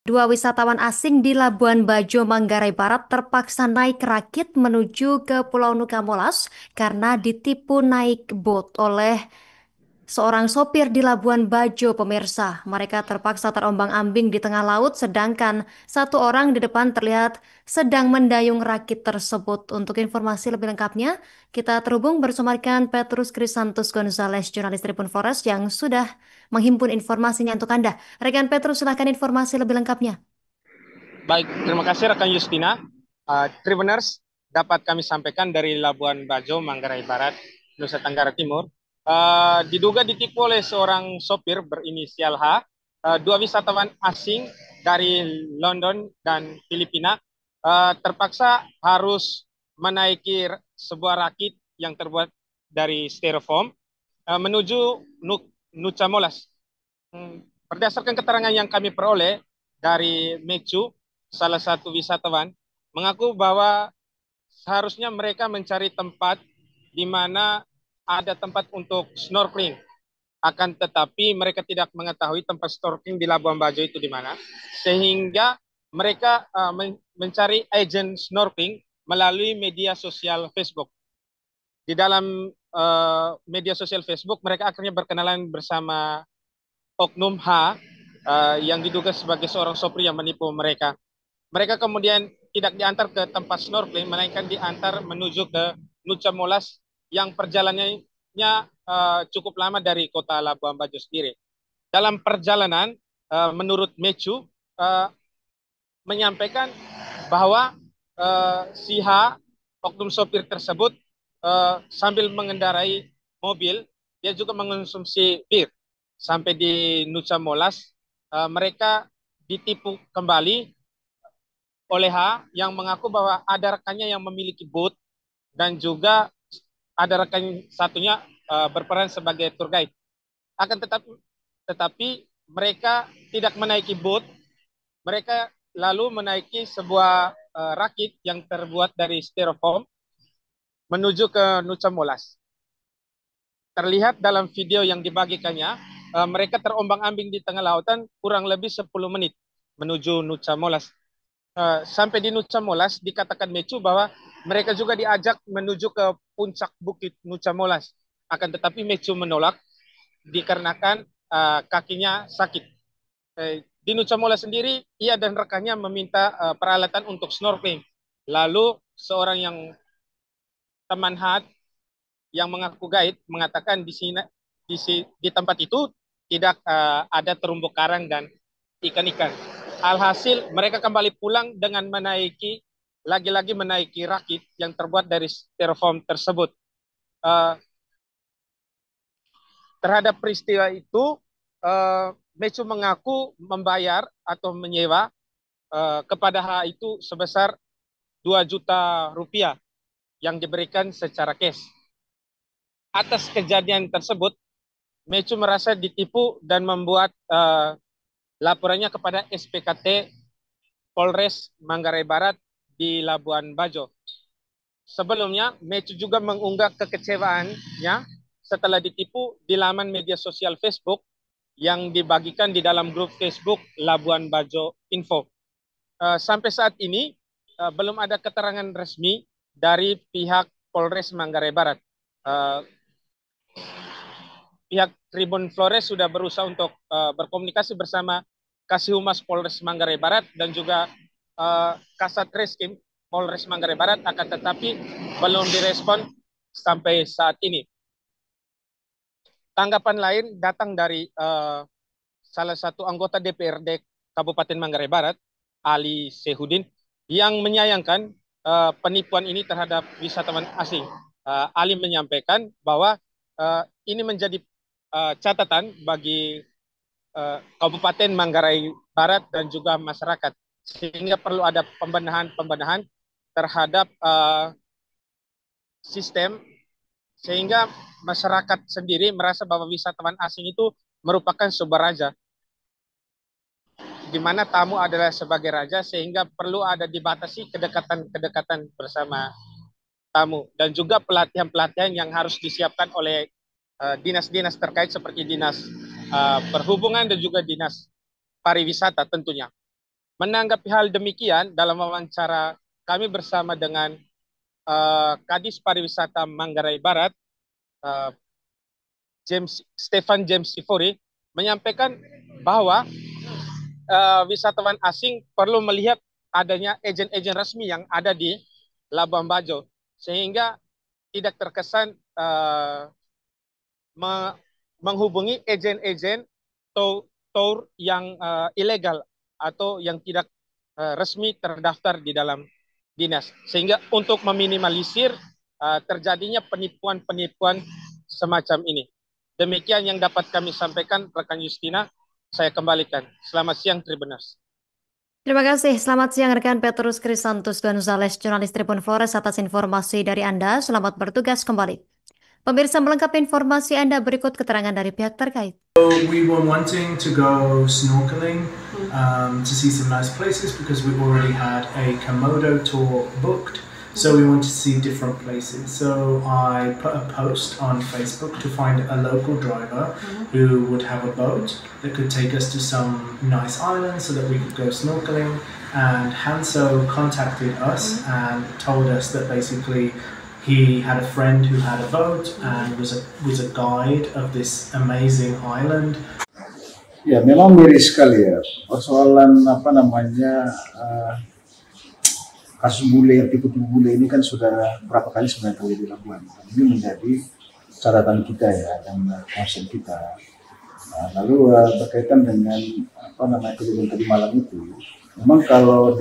Dua wisatawan asing di Labuan Bajo, Manggarai Barat terpaksa naik rakit menuju ke Pulau Nuka Molas karena ditipu naik bot oleh seorang sopir di Labuan Bajo, pemirsa. Mereka terpaksa terombang-ambing di tengah laut, sedangkan satu orang di depan terlihat sedang mendayung rakit tersebut. Untuk informasi lebih lengkapnya, kita terhubung bersama rekan Petrus Crisantus Gonzalez, jurnalis Tribun Forest yang sudah menghimpun informasinya untuk Anda. Rekan Petrus, silahkan informasi lebih lengkapnya. Baik, terima kasih rekan Justina. Tribuners, dapat kami sampaikan dari Labuan Bajo, Manggarai Barat, Nusa Tenggara Timur. Diduga ditipu oleh seorang sopir berinisial H. Dua wisatawan asing dari London dan Filipina terpaksa harus menaiki sebuah rakit yang terbuat dari styrofoam menuju Nusa Molas. Berdasarkan keterangan yang kami peroleh dari Mecu, salah satu wisatawan, mengaku bahwa seharusnya mereka mencari tempat di mana ada tempat untuk snorkeling. Akan tetapi mereka tidak mengetahui tempat snorkeling di Labuan Bajo itu di mana, sehingga mereka mencari agen snorkeling melalui media sosial Facebook. Di dalam media sosial Facebook, mereka akhirnya berkenalan bersama Oknum H yang diduga sebagai seorang sopir yang menipu mereka. Mereka kemudian tidak diantar ke tempat snorkeling, melainkan diantar menuju ke Nusa Molas yang perjalanannya cukup lama dari kota Labuan Bajo sendiri. Dalam perjalanan, menurut Mecu, uh, menyampaikan bahwa si H, oknum sopir tersebut, sambil mengendarai mobil, dia juga mengonsumsi bir. Sampai di Nusa Molas, mereka ditipu kembali oleh H yang mengaku bahwa ada rekannya yang memiliki boot dan juga ada rekan satunya berperan sebagai tour guide. Akan tetapi mereka tidak menaiki boot, mereka lalu menaiki sebuah rakit yang terbuat dari styrofoam menuju ke Nusa Molas. Terlihat dalam video yang dibagikannya, mereka terombang-ambing di tengah lautan kurang lebih 10 menit menuju Nusa Molas. Sampai di Nusa Molas dikatakan Mecu bahwa mereka juga diajak menuju ke puncak bukit Nusa Molas. Akan tetapi Mecu menolak dikarenakan kakinya sakit. Di Nusa Molas sendiri, ia dan rekannya meminta peralatan untuk snorkeling. Lalu seorang yang teman Hat yang mengaku guide mengatakan di tempat itu tidak ada terumbu karang dan ikan-ikan. Alhasil mereka kembali pulang dengan lagi-lagi menaiki rakit yang terbuat dari styrofoam tersebut. Uh, Terhadap peristiwa itu, Mecu mengaku membayar atau menyewa kepada H itu sebesar 2 juta rupiah yang diberikan secara cash. Atas kejadian tersebut, Mecu merasa ditipu dan membuat laporannya kepada SPKT Polres Manggarai Barat di Labuan Bajo. Sebelumnya, Mecu juga mengunggah kekecewaannya setelah ditipu di laman media sosial Facebook yang dibagikan di dalam grup Facebook Labuan Bajo Info. Sampai saat ini belum ada keterangan resmi dari pihak Polres Manggarai Barat. Uh, Pihak Tribun Flores sudah berusaha untuk berkomunikasi bersama Kasih Humas Polres Manggarai Barat dan juga Kasat Reskrim Polres Manggarai Barat, akan tetapi belum direspon sampai saat ini. Tanggapan lain datang dari salah satu anggota DPRD Kabupaten Manggarai Barat, Ali Sehudin, yang menyayangkan penipuan ini terhadap wisatawan asing. Ali menyampaikan bahwa ini menjadi catatan bagi Kabupaten Manggarai Barat dan juga masyarakat, sehingga perlu ada pembenahan terhadap sistem, sehingga masyarakat sendiri merasa bahwa wisatawan asing itu merupakan sebuah raja, di mana tamu adalah sebagai raja, sehingga perlu ada dibatasi kedekatan-kedekatan bersama tamu dan juga pelatihan-pelatihan yang harus disiapkan oleh dinas-dinas terkait seperti dinas perhubungan dan juga dinas pariwisata tentunya. Menanggapi hal demikian, dalam wawancara kami bersama dengan Kadis Pariwisata Manggarai Barat, uh, Stefan James Sifori, menyampaikan bahwa wisatawan asing perlu melihat adanya agen-agen resmi yang ada di Labuan Bajo, sehingga tidak terkesan menghubungi agen-agen tour yang ilegal atau yang tidak resmi terdaftar di dalam dinas, sehingga untuk meminimalisir terjadinya penipuan-penipuan semacam ini. Demikian yang dapat kami sampaikan, rekan Justina. Saya kembalikan. Selamat siang, Tribuners. Terima kasih. Selamat siang rekan Petrus Krisantus Gonzales, jurnalis Tribun Flores atas informasi dari Anda. Selamat bertugas kembali. Pemirsa, melengkapi informasi Anda berikut keterangan dari pihak terkait. We were wanting to go snorkeling to see some nice places because we already had a Komodo tour booked. So we want to see different places. So I put a post on Facebook to find a local driver who would have a boat that could take us to some nice islands so that we could go snorkeling. And Hanso contacted us and told us that basically he had a friend who had a boat and was a guide of this amazing island. Ya, memang miris sekali ya. Persoalan kasus bule, tipu-tipu bule ini kan sudah berapa kali sebenarnya terjadi di Labuan. Ini menjadi catatan kita ya dan concern kita. Nah, lalu berkaitan dengan kejadian tadi malam itu, memang kalau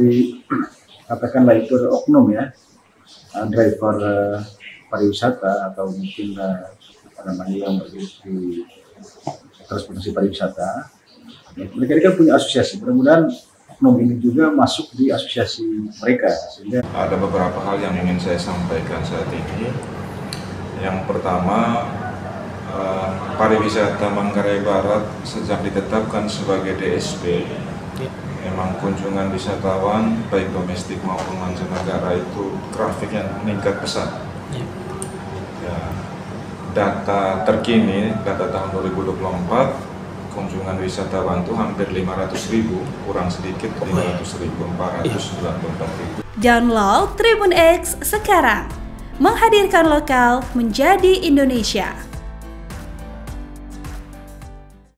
katakanlah itu ada oknum ya, driver pariwisata atau mungkin yang di transportasi pariwisata, mereka ini kan punya asosiasi. Mudah-mudahan oknum ini juga masuk di asosiasi mereka. Sehingga ada beberapa hal yang ingin saya sampaikan saat ini. Yang pertama, pariwisata Manggarai Barat sejak ditetapkan sebagai DSP, memang kunjungan wisatawan baik domestik maupun mancanegara itu grafiknya meningkat pesat. Ya, data terkini, data tahun 2024, kunjungan wisatawan itu hampir 500.000, kurang sedikit 500.000, 494.000. Download Tribun X sekarang, menghadirkan lokal menjadi Indonesia.